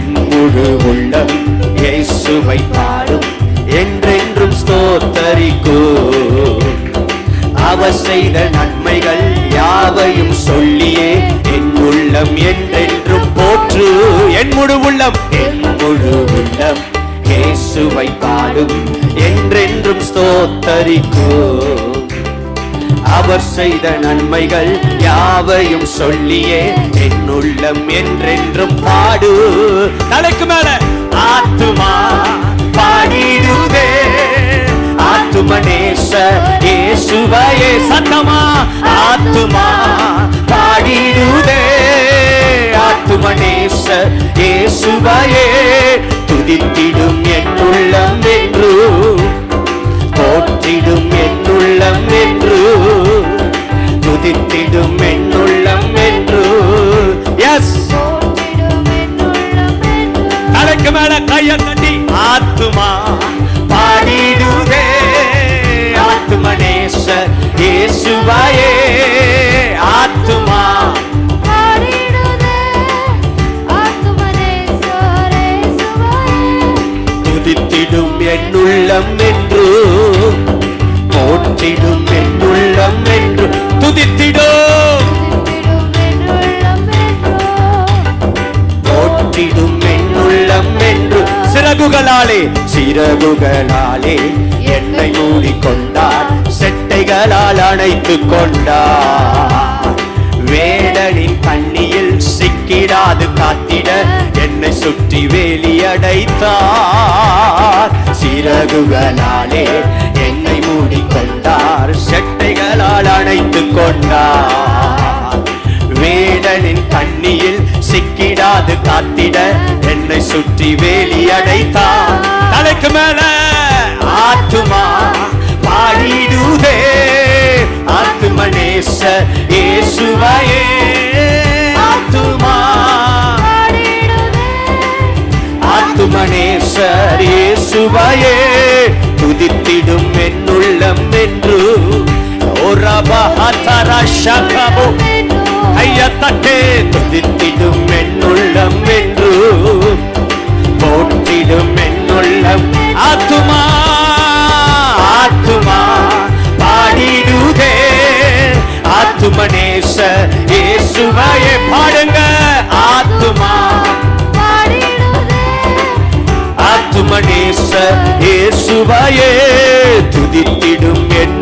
என் முழு உள்ளம் இயேசுவை பாடும், என்றென்றும் ஸ்தோத்தரிக்கும். அவர் செய்த நன்மைகள் யாவையும் சொல்லியே என் உள்ளம் என்றென்றும் போற்று. என் முழு உள்ளம், என் முழு உள்ளம் இயேசுவை பாடும், என்றென்றும் ஸ்தோத்தரிக்கும். அவர் செய்த நன்மைகள் யாவையும் சொல்லியே என் உள்ளம் என்றென்றும் பாடு. தலைக்கு மேல ஆத்துமா பாடிடுதே, ஆத்துமனேச இயேசுவையே. சத்தமா ஆத்துமா பாடிடுதே, ஆத்துமனேச இயேசுவையே. துதித்திடும் என் உள்ளம் என்று, போற்றிடும் என் உள்ளம் என்று, துதித்திடும் என் உள்ளம் என்று. எஸ், தலைக்கு மேல கைய தட்டி ஆத்துமா பாடிடுதே, ஆத்துமனேச இயேசுவையே. ஆத்துமா துதித்திடும் என் உள்ளம் என்று, போற்றிடும் என் உள்ளம் என்று. துதித்திடும், போற்றிடும் என் உள்ளம் என்று. சிறகுகளாலே, சிறகுகளாலே என்னை மூடிக்கொண்டார், செட்டைகளால் அணைத்துக் கொண்டார். வேடனின் கண்ணியில் சிக்கிடாது காத்திட என்னை சுற்றி வேலி அடைத்தார். சிறகுகளாலே என்னை மூடிக்கொண்டார், செட்டைகளால் அணைத்துக் கொண்டார். வேடனின் கண்ணியில் சிக்கிடாது காத்திட என்னை சுற்றி வேலி அடைத்தார். தலைக்கு மேல ஆத்துமா பாடிடுதே, ஆத்துமனேச இயேசுவையே. ஆத்துமா ஆத்துமனேசர் இயேசுவையே. துதித்திடும் என் உள்ளம் என்று. கையத்தட்டே துதித்திடும் என் உள்ளம் என்று, போற்றிடும் என் உள்ளம். ஆத்துமா ஆத்துமா பாடிடுதே, ஆத்துமனேச இயேசுவையே. பாடுங்க ஆத்துமா, ஆத்துமனேச இயேசுவையே. துதித்திடும் என்